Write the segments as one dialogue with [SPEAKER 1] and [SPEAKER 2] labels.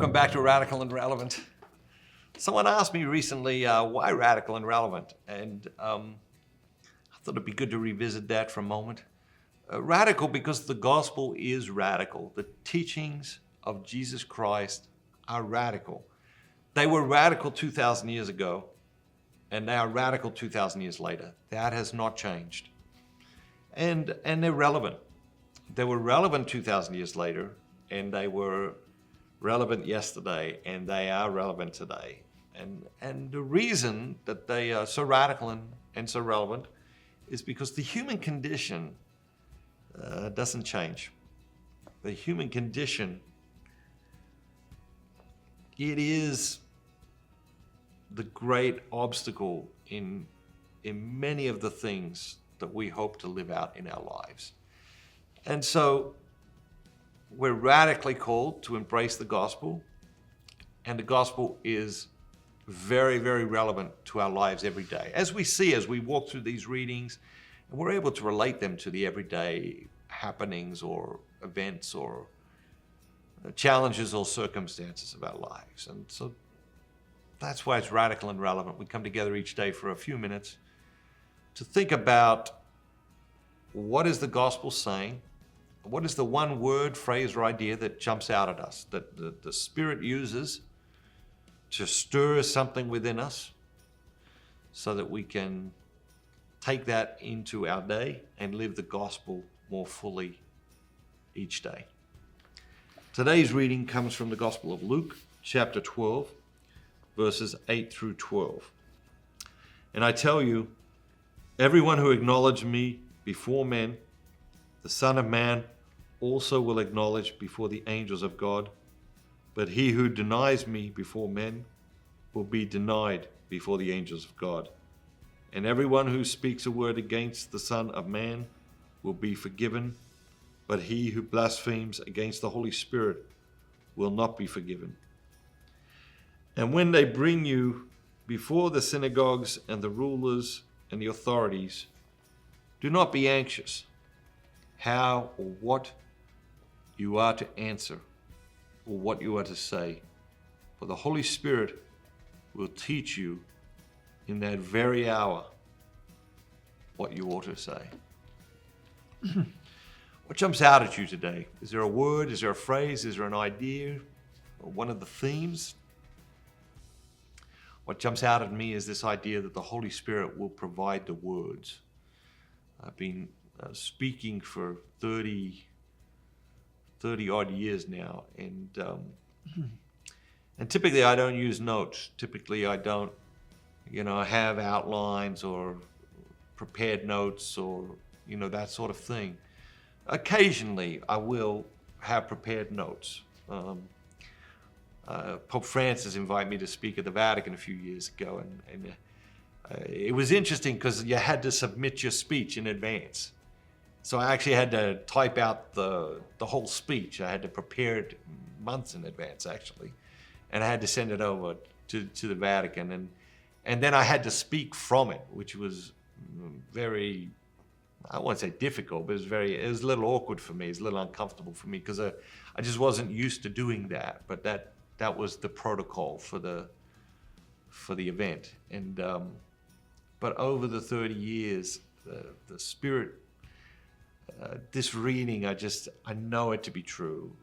[SPEAKER 1] Welcome back to Radical and Relevant. Someone asked me recently, why radical and relevant? And I thought it'd be good to revisit that for a moment. Radical because the gospel is radical. The teachings of Jesus Christ are radical. They were radical 2,000 years ago, and they are radical 2,000 years later. That has not changed. And they're relevant. They were relevant 2,000 years later, and they were relevant yesterday, and they are relevant today. And the reason that they are so radical and so relevant is because the human condition doesn't change. The human condition, it is the great obstacle in many of the things that we hope to live out in our lives. And so we're radically called to embrace the gospel, and the gospel is very, very relevant to our lives every day. As we walk through these readings, and we're able to relate them to the everyday happenings or events or challenges or circumstances of our lives. And so that's why it's radical and relevant. We come together each day for a few minutes to think about what is the gospel saying. What is the one word, phrase, or idea that jumps out at us, that the Spirit uses to stir something within us so that we can take that into our day and live the gospel more fully each day? Today's reading comes from the Gospel of Luke, chapter 12, verses 8 through 12. And I tell you, everyone who acknowledges me before men, the Son of Man also will acknowledge before the angels of God, but he who denies me before men will be denied before the angels of God. And everyone who speaks a word against the Son of Man will be forgiven, but he who blasphemes against the Holy Spirit will not be forgiven. And when they bring you before the synagogues and the rulers and the authorities, do not be anxious how or what you are to answer or what you are to say, for the Holy Spirit will teach you in that very hour what you ought to say. What jumps out at you today? Is there a word? Is there a phrase? Is there an idea? Or one of the themes? What jumps out at me is this idea that the Holy Spirit will provide the words. I've been speaking for 30 odd years now, and typically I don't use notes. Typically I don't, have outlines or prepared notes or, that sort of thing. Occasionally I will have prepared notes. Pope Francis invited me to speak at the Vatican a few years ago, and it was interesting because you had to submit your speech in advance. So I actually had to type out the whole speech. I had to prepare it months in advance, actually. And I had to send it over to the Vatican. And then I had to speak from it, which was very, I won't say difficult, but it was a little awkward for me. It was a little uncomfortable for me because I just wasn't used to doing that. But that was the protocol for the event. And but over the 30 years, the Spirit, this reading, I know it to be true.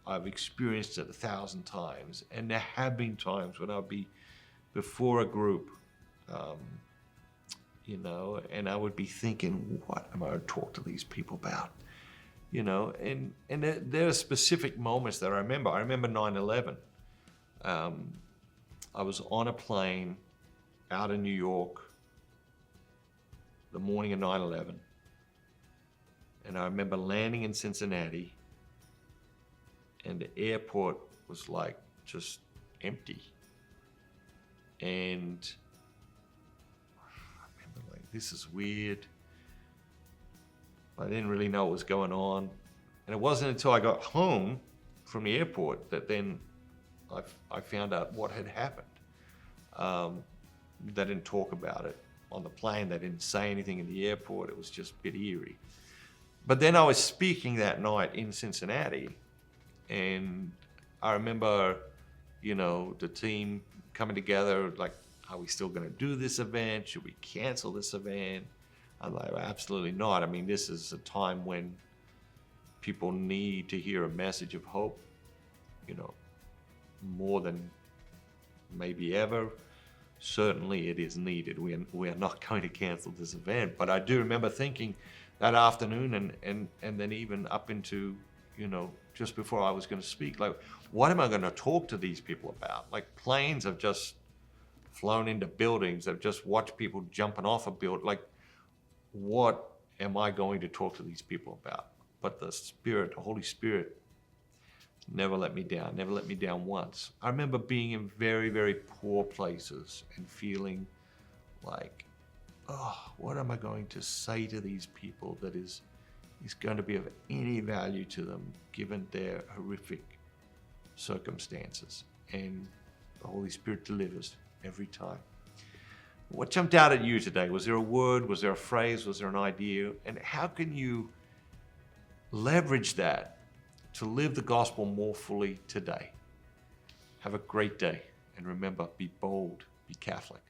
[SPEAKER 1] I've experienced it 1,000 times, and there have been times when I'll be before a group, and I would be thinking, what am I going to talk to these people about? And there are specific moments that I remember. I remember 9/11. I was on a plane out in New York the morning of 9/11. And I remember landing in Cincinnati, and the airport was like just empty. And I remember this is weird. I didn't really know what was going on. And it wasn't until I got home from the airport that then I found out what had happened. They didn't talk about it on the plane. They didn't say anything in the airport. It was just a bit eerie. But then I was speaking that night in Cincinnati, and I remember you know, the team coming together, like, are we still going to do this event? Should we cancel this event? I'm like, absolutely not. I mean, this is a time when people need to hear a message of hope, you know, more than maybe ever. Certainly it is needed. We are not going to cancel this event. But I do remember thinking that afternoon and then even up into, you know, just before I was going to speak, like, what am I going to talk to these people about? Like, planes have just flown into buildings. I've just watched people jumping off a building. Like, what am I going to talk to these people about? But the Spirit, the Holy Spirit, never let me down, never let me down once. I remember being in very, very poor places and feeling like, oh, what am I going to say to these people that is going to be of any value to them given their horrific circumstances? And the Holy Spirit delivers every time. What jumped out at you today? Was there a word? Was there a phrase? Was there an idea? And how can you leverage that to live the gospel more fully today? Have a great day. And remember, be bold, be Catholic.